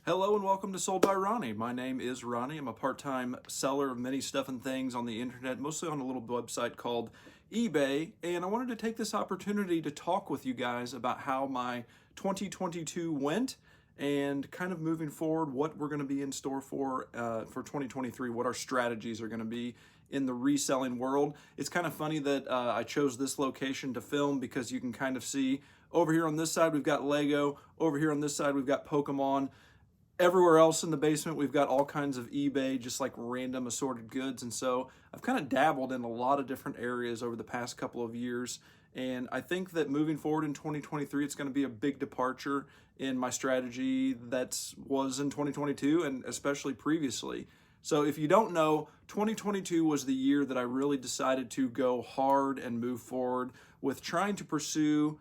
Hello and welcome to Sold by Ronnie. My name is Ronnie. I'm a part-time seller of many stuff and things on the internet, mostly on a little website called eBay. And I wanted to take this opportunity to talk with you guys about how my 2022 went and kind of moving forward, what we're going to be in store for 2023, what our strategies are going to be in the reselling world. It's kind of funny that I chose this location to film because you can kind of see over here on this side we've got Lego, over here on this side we've got Pokemon. Everywhere else in the basement, we've got all kinds of eBay, just like random assorted goods. And so I've kind of dabbled in a lot of different areas over the past couple of years. And I think that moving forward in 2023, it's going to be a big departure in my strategy that was in 2022 and especially previously. So if you don't know, 2022 was the year that I really decided to go hard and move forward with trying to pursue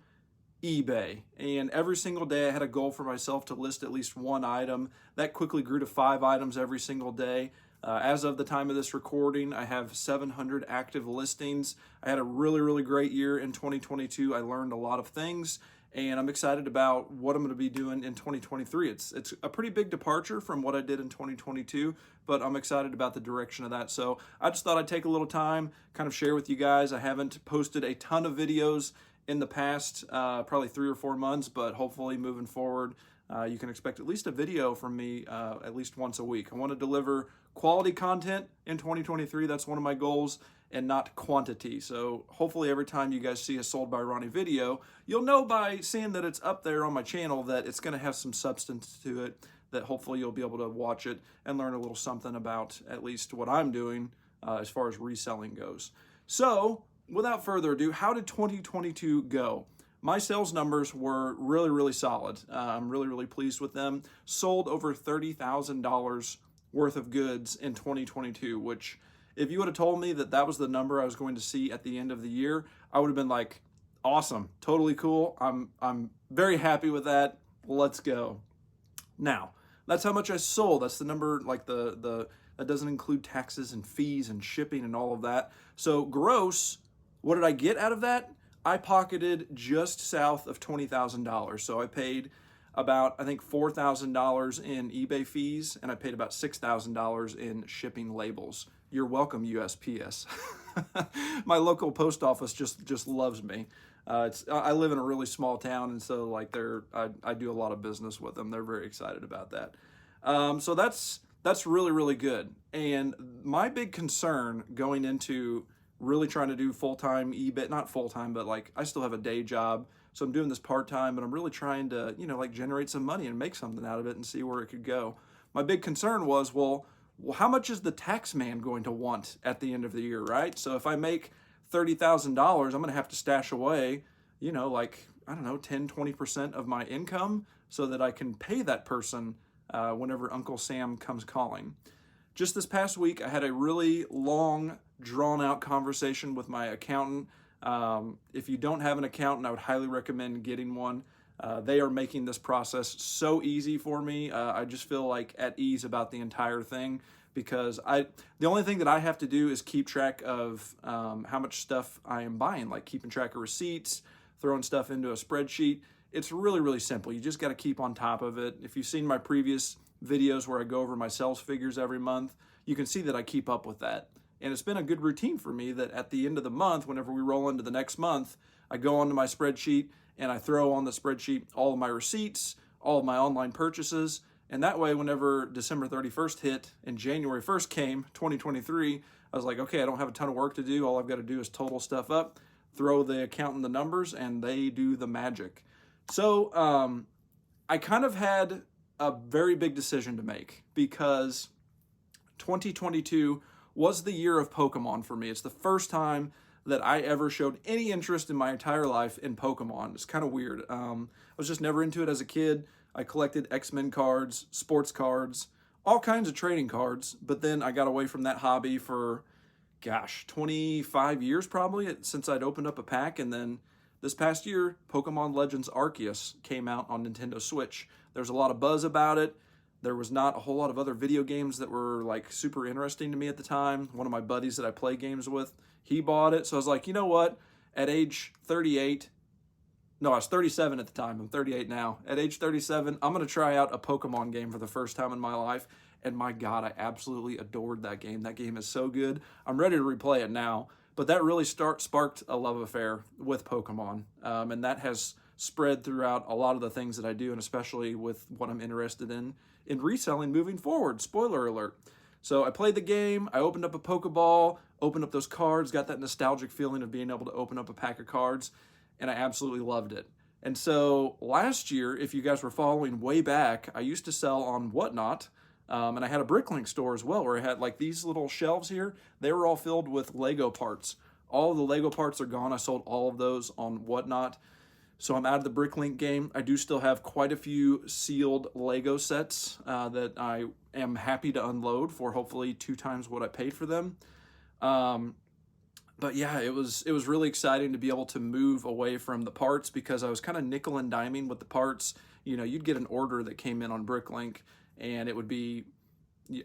eBay. And every single day I had a goal for myself to list at least one item. That quickly grew to 5 items every single day. As of the time of this recording, I have 700 active listings. I had a really great year in 2022. I learned a lot of things, and I'm excited about what I'm going to be doing in 2023. It's a pretty big departure from what I did in 2022, but I'm excited about the direction of that. So I just thought I'd take a little time, kind of share with you guys. I haven't posted a ton of videos in the past probably 3 or 4 months, but hopefully moving forward, you can expect at least a video from me at least once a week. I want to deliver quality content in 2023. That's one of my goals, and not quantity. So hopefully every time you guys see a Sold by Ronnie video, you'll know by seeing that it's up there on my channel that it's going to have some substance to it, that hopefully you'll be able to watch it and learn a little something about at least what I'm doing as far as reselling goes. So without further ado, how did 2022 go? My sales numbers were really solid. I'm really pleased with them. Sold over $30,000 worth of goods in 2022, which if you would have told me that that was the number I was going to see at the end of the year, I would have been like, awesome, totally cool. I'm very happy with that. Let's go. Now, that's how much I sold. That's the number, like that doesn't include taxes and fees and shipping and all of that. So gross, what did I get out of that? I pocketed just south of $20,000. So I paid about, I think, $4,000 in eBay fees, and I paid about $6,000 in shipping labels. You're welcome, USPS. My local post office just loves me. I live in a really small town, and so like I do a lot of business with them. They're very excited about that. So that's really good. And my big concern going into really trying to do full-time eBay, not full-time, but like I still have a day job. So I'm doing this part-time, but I'm really trying to, like generate some money and make something out of it and see where it could go. My big concern was, well, how much is the tax man going to want at the end of the year, right? So if I make $30,000, I'm going to have to stash away, like, I don't know, 10, 20% of my income so that I can pay that person whenever Uncle Sam comes calling. Just this past week, I had a really long, drawn-out conversation with my accountant. If you don't have an accountant, I would highly recommend getting one. They are making this process so easy for me. I just feel like at ease about the entire thing because the only thing that I have to do is keep track of how much stuff I am buying, like keeping track of receipts, throwing stuff into a spreadsheet. It's really simple. You just got to keep on top of it. If you've seen my previous videos where I go over my sales figures every month, you can see that I keep up with that. And it's been a good routine for me that at the end of the month, whenever we roll into the next month, I go onto my spreadsheet and I throw on the spreadsheet all of my receipts, all of my online purchases. And that way, whenever December 31st hit and January 1st came, 2023, I was like, okay, I don't have a ton of work to do. All I've got to do is total stuff up, throw the accountant the numbers, and they do the magic. So I kind of had a very big decision to make because 2022 was the year of Pokemon for me. It's the first time that I ever showed any interest in my entire life in Pokemon. It's kind of weird. I was just never into it as a kid. I collected X-Men cards, sports cards, all kinds of trading cards, but then I got away from that hobby for, 25 years probably since I'd opened up a pack, and then this past year, Pokemon Legends Arceus came out on Nintendo Switch. There's a lot of buzz about it. There was not a whole lot of other video games that were like super interesting to me at the time. One of my buddies that I play games with, he bought it. So I was like, you know what? At age 38, No, I was 37 at the time. I'm 38 now. At age 37, I'm going to try out a Pokemon game for the first time in my life. And my God, I absolutely adored that game. That game is so good. I'm ready to replay it now. But that really sparked a love affair with Pokemon. And that has spread throughout a lot of the things that I do, and especially with what I'm interested in reselling moving forward. Spoiler alert. So I played the game, I opened up a Pokeball, opened up those cards, got that nostalgic feeling of being able to open up a pack of cards, and I absolutely loved it. And so last year, if you guys were following way back, I used to sell on Whatnot, and I had a Bricklink store as well, where I had like these little shelves here. They were all filled with Lego parts. All of the Lego parts are gone. I sold all of those on Whatnot. So I'm out of the Bricklink game. I do still have quite a few sealed Lego sets that I am happy to unload for hopefully 2 times what I paid for them. But yeah, it was really exciting to be able to move away from the parts, because I was kind of nickel and diming with the parts. You know, you'd get an order that came in on Bricklink and it would be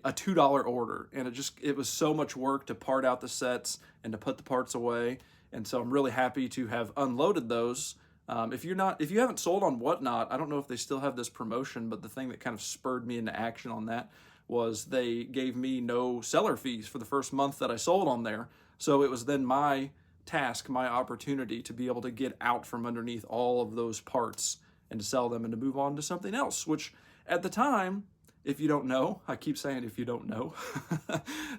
a $2 order, and it was so much work to part out the sets and to put the parts away. And so I'm really happy to have unloaded those. If you haven't sold on Whatnot, I don't know if they still have this promotion, but the thing that kind of spurred me into action on that was they gave me no seller fees for the first month that I sold on there. So it was then my task, my opportunity to be able to get out from underneath all of those parts and to sell them and to move on to something else, which at the time, if you don't know, I keep saying if you don't know,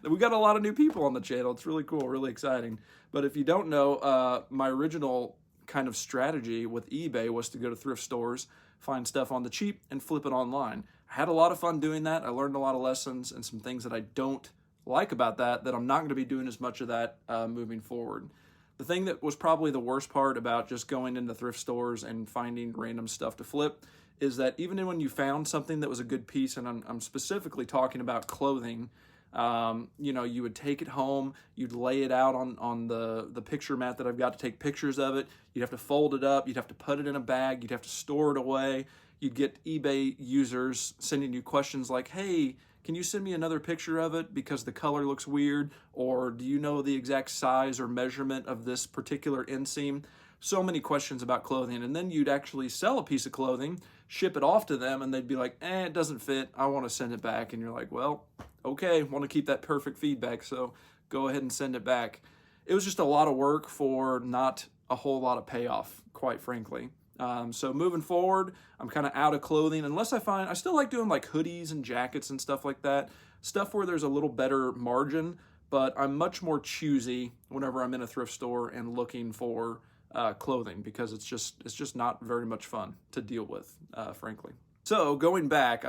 we got a lot of new people on the channel. It's really cool, really exciting. But if you don't know, my original kind of strategy with eBay was to go to thrift stores, find stuff on the cheap, and flip it online. I had a lot of fun doing that. I learned a lot of lessons and some things that I don't like about that I'm not going to be doing as much of that moving forward. The thing that was probably the worst part about just going into thrift stores and finding random stuff to flip is that even when you found something that was a good piece, and I'm specifically talking about clothing, you would take it home, you'd lay it out on the picture mat that I've got to take pictures of it. You'd have to fold it up, you'd have to put it in a bag, you'd have to store it away. You'd get eBay users sending you questions like, hey, can you send me another picture of it because the color looks weird? Or do you know the exact size or measurement of this particular inseam? So many questions about clothing. And then you'd actually sell a piece of clothing, ship it off to them, and they'd be like, it doesn't fit, I want to send it back. And you're like, well, okay, want to keep that perfect feedback, so go ahead and send it back. It was just a lot of work for not a whole lot of payoff, quite frankly. So moving forward, I'm kind of out of clothing, unless I still like doing like hoodies and jackets and stuff like that, stuff where there's a little better margin, but I'm much more choosy whenever I'm in a thrift store and looking for clothing, because it's just not very much fun to deal with, frankly. So going back,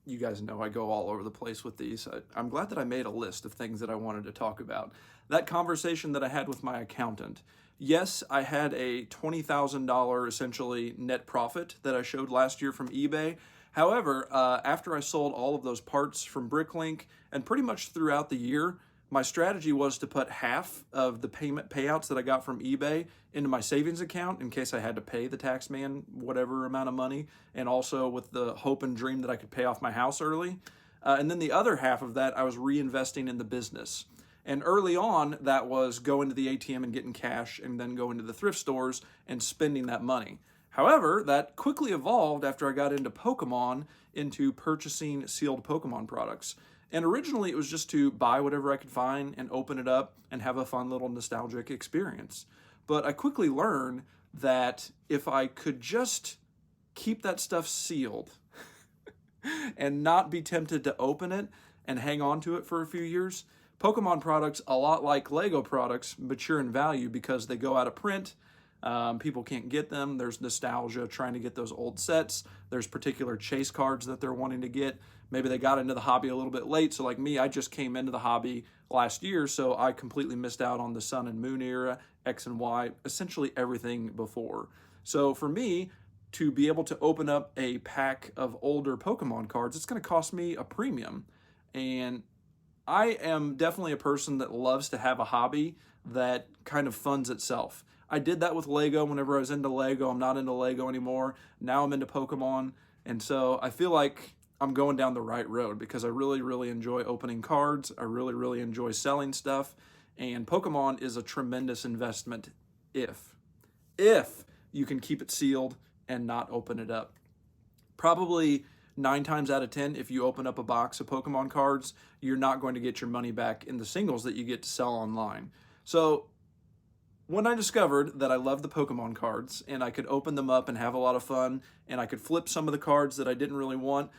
you guys know I go all over the place with these. I'm glad that I made a list of things that I wanted to talk about. That conversation that I had with my accountant. Yes, I had a $20,000 essentially net profit that I showed last year from eBay. However, after I sold all of those parts from Bricklink and pretty much throughout the year, my strategy was to put half of the payouts that I got from eBay into my savings account in case I had to pay the tax man whatever amount of money, and also with the hope and dream that I could pay off my house early. And then the other half of that I was reinvesting in the business. And early on, that was going to the ATM and getting cash, and then going to the thrift stores and spending that money. However, that quickly evolved after I got into Pokemon, into purchasing sealed Pokemon products. And originally it was just to buy whatever I could find and open it up and have a fun little nostalgic experience. But I quickly learned that if I could just keep that stuff sealed and not be tempted to open it and hang on to it for a few years, Pokemon products, a lot like Lego products, mature in value because they go out of print. People can't get them. There's nostalgia trying to get those old sets. There's particular chase cards that they're wanting to get. Maybe they got into the hobby a little bit late. So like me, I just came into the hobby last year, so I completely missed out on the Sun and Moon era, X and Y, essentially everything before. So for me, to be able to open up a pack of older Pokemon cards, it's going to cost me a premium. And I am definitely a person that loves to have a hobby that kind of funds itself. I did that with Lego whenever I was into Lego. I'm not into Lego anymore. Now I'm into Pokemon. And so I feel like I'm going down the right road because I really, really enjoy opening cards. I really, really enjoy selling stuff. And Pokemon is a tremendous investment if you can keep it sealed and not open it up. Probably 9 times out of 10, if you open up a box of Pokemon cards, you're not going to get your money back in the singles that you get to sell online. So when I discovered that I loved the Pokemon cards and I could open them up and have a lot of fun and I could flip some of the cards that I didn't really want,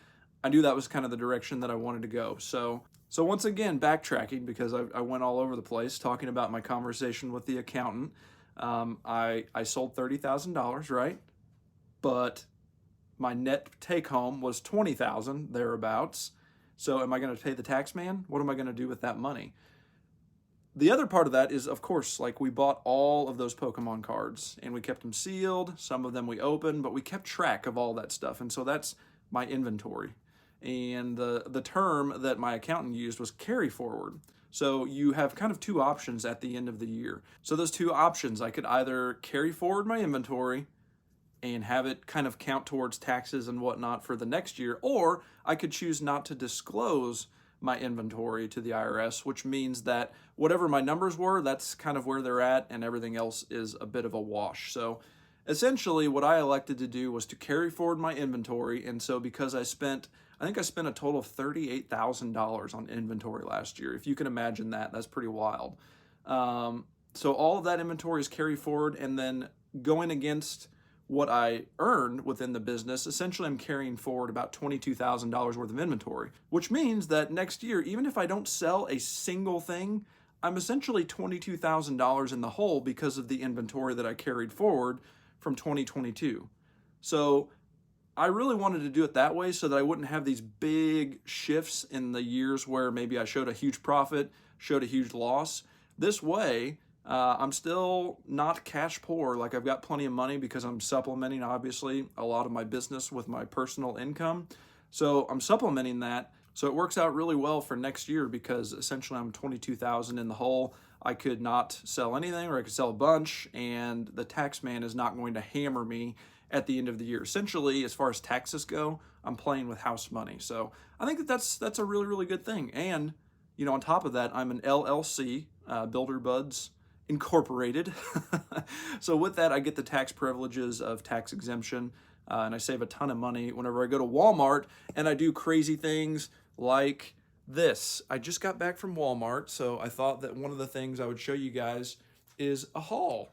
I knew that was kind of the direction that I wanted to go. So once again, backtracking, because I went all over the place talking about my conversation with the accountant. I sold $30,000, right? But my net take home was $20,000 thereabouts. So am I going to pay the tax man? What am I going to do with that money? The other part of that is, of course, like, we bought all of those Pokemon cards and we kept them sealed. Some of them we opened, but we kept track of all that stuff. And so that's my inventory. And the term that my accountant used was carry forward. So you have kind of 2 options at the end of the year. So those 2 options, I could either carry forward my inventory and have it kind of count towards taxes and whatnot for the next year, or I could choose not to disclose my inventory to the IRS, which means that whatever my numbers were, that's kind of where they're at, and everything else is a bit of a wash. Essentially, what I elected to do was to carry forward my inventory, and so because I think I spent a total of $38,000 on inventory last year. If you can imagine that, that's pretty wild. So all of that inventory is carried forward, and then going against what I earned within the business, essentially I'm carrying forward about $22,000 worth of inventory, which means that next year, even if I don't sell a single thing, I'm essentially $22,000 in the hole because of the inventory that I carried forward from 2022. So I really wanted to do it that way so that I wouldn't have these big shifts in the years where maybe I showed a huge profit, showed a huge loss. This way, I'm still not cash poor. Like, I've got plenty of money because I'm supplementing, obviously, a lot of my business with my personal income. So I'm supplementing that. So it works out really well for next year because essentially I'm $22,000 in the hole. I could not sell anything, or I could sell a bunch, and the tax man is not going to hammer me at the end of the year. Essentially, as far as taxes go, I'm playing with house money. So I think that's a really, really good thing. And, on top of that, I'm an LLC, Builder Buds Incorporated. So with that, I get the tax privileges of tax exemption, and I save a ton of money whenever I go to Walmart and I do crazy things like this. I just got back from Walmart, so I thought that one of the things I would show you guys is a haul.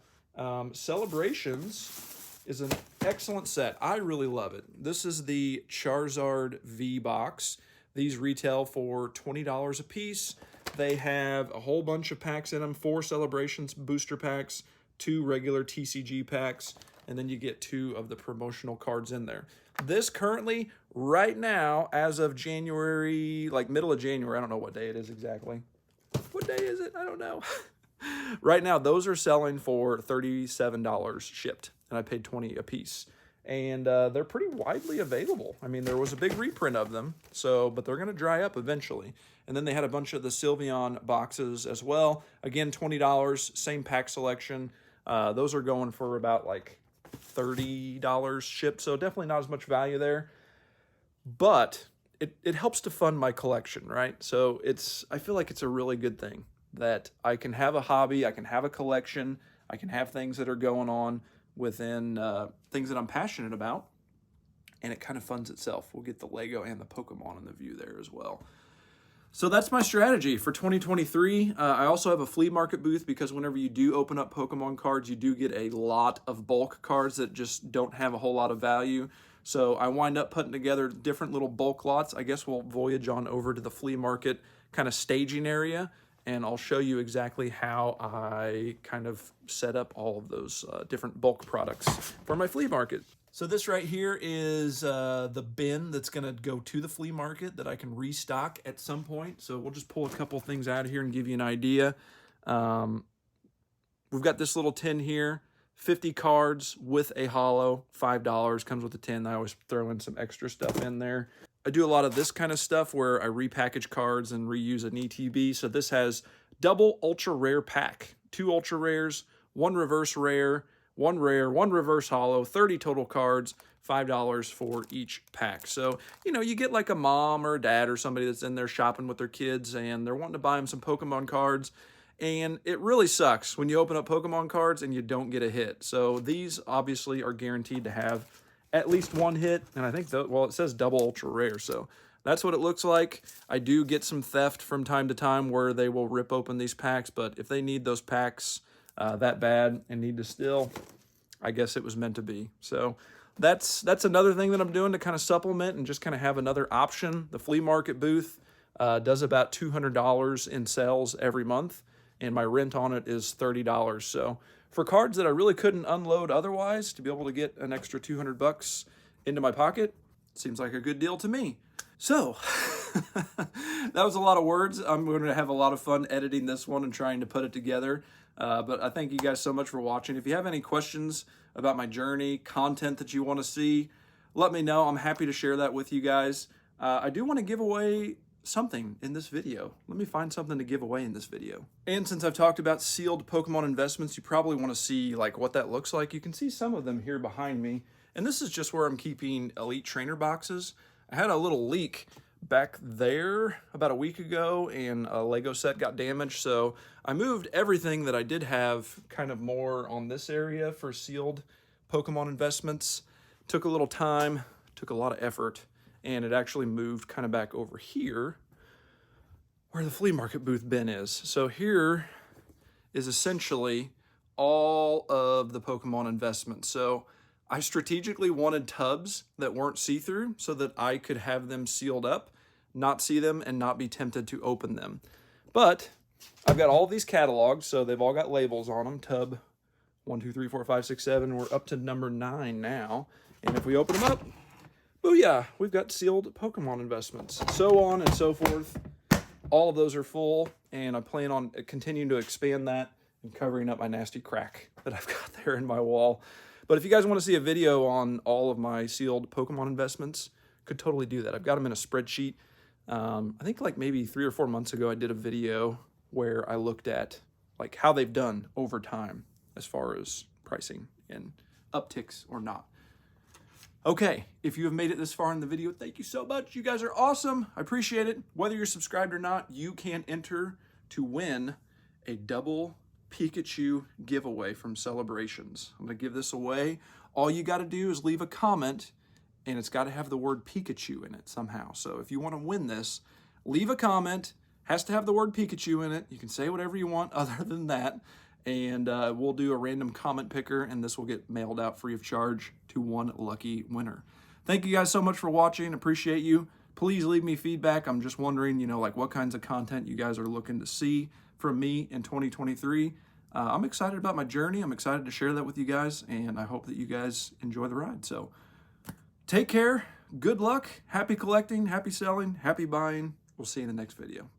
Celebrations is an excellent set. I really love it. This is the Charizard V box. These retail for $20 a piece. They have a whole bunch of packs in them, 4 Celebrations booster packs, 2 regular TCG packs, and then you get 2 of the promotional cards in there. This currently, right now, as of January, like middle of January, I don't know what day it is exactly. What day is it? I don't know. Right now, those are selling for $37 shipped, and I paid $20 a piece. And they're pretty widely available. I mean, there was a big reprint of them, but they're going to dry up eventually. And then they had a bunch of the Sylveon boxes as well. Again, $20, same pack selection. Those are going for about like $30 shipped, so definitely not as much value there. But it helps to fund my collection, right? So I feel like it's a really good thing that I can have a hobby, I can have a collection, I can have things that are going on within things that I'm passionate about, and it kind of funds itself. We'll get the Lego and the Pokemon in the view there as well. So that's my strategy for 2023. I also have a flea market booth because whenever you do open up Pokemon cards, you do get a lot of bulk cards that just don't have a whole lot of value. So I wind up putting together different little bulk lots. I guess we'll voyage on over to the flea market kind of staging area, and I'll show you exactly how I kind of set up all of those different bulk products for my flea market. So this right here is the bin that's going to go to the flea market that I can restock at some point. So we'll just pull a couple things out of here and give you an idea. We've got this little tin here, 50 cards with a holo, $5, comes with a tin. I always throw in some extra stuff in there. I do a lot of this kind of stuff where I repackage cards and reuse an ETB. So this has double ultra rare pack, 2 ultra rares, 1 reverse rare, 1 rare, 1 reverse holo, 30 total cards, $5 for each pack. So, you get like a mom or a dad or somebody that's in there shopping with their kids and they're wanting to buy them some Pokemon cards. And it really sucks when you open up Pokemon cards and you don't get a hit. So these obviously are guaranteed to have at least one hit. And I think, well, it says double ultra rare. So that's what it looks like. I do get some theft from time to time where they will rip open these packs. But if they need those packs that bad and need to steal, I guess it was meant to be. So that's another thing that I'm doing to kind of supplement and just kind of have another option. The flea market booth does about $200 in sales every month, and my rent on it is $30. So for cards that I really couldn't unload otherwise, to be able to get an extra $200 into my pocket, seems like a good deal to me. So that was a lot of words. I'm going to have a lot of fun editing this one and trying to put it together. But I thank you guys so much for watching. If you have any questions about my journey, content that you want to see, let me know. I'm happy to share that with you guys. I do want to give away something in this video. Let me find something to give away in this video. And since I've talked about sealed Pokemon investments, you probably want to see like what that looks like. You can see some of them here behind me. And this is just where I'm keeping Elite Trainer boxes. I had a little leak back there about a week ago and a Lego set got damaged, so I moved everything that I did have kind of more on this area for sealed Pokemon investments. Took a little time, took a lot of effort, and it actually moved kind of back over here where the flea market booth bin is. So here is essentially all of the Pokemon investments. So I strategically wanted tubs that weren't see-through so that I could have them sealed up, not see them, and not be tempted to open them. But I've got all these catalogs, so they've all got labels on them. Tub 1, 2, 3, 4, 5, 6, 7. We're up to number 9 now. And if we open them up, booyah, we've got sealed Pokemon investments. So on and so forth. All of those are full, and I plan on continuing to expand that and covering up my nasty crack that I've got there in my wall. But if you guys want to see a video on all of my sealed Pokemon investments, could totally do that. I've got them in a spreadsheet. I think like maybe 3 or 4 months ago, I did a video where I looked at like how they've done over time as far as pricing and upticks or not. Okay, if you have made it this far in the video, thank you so much. You guys are awesome. I appreciate it. Whether you're subscribed or not, you can enter to win a double Pikachu giveaway from Celebrations. I'm going to give this away. All you got to do is leave a comment, and it's got to have the word Pikachu in it somehow. So if you want to win this, leave a comment. Has to have the word Pikachu in it. You can say whatever you want other than that. And we'll do a random comment picker, and this will get mailed out free of charge to one lucky winner. Thank you guys so much for watching. Appreciate you. Please leave me feedback. I'm just wondering, you know, like what kinds of content you guys are looking to see from me in 2023. I'm excited about my journey. I'm excited to share that with you guys, and I hope that you guys enjoy the ride. So take care. Good luck. Happy collecting, happy selling, happy buying. We'll see you in the next video.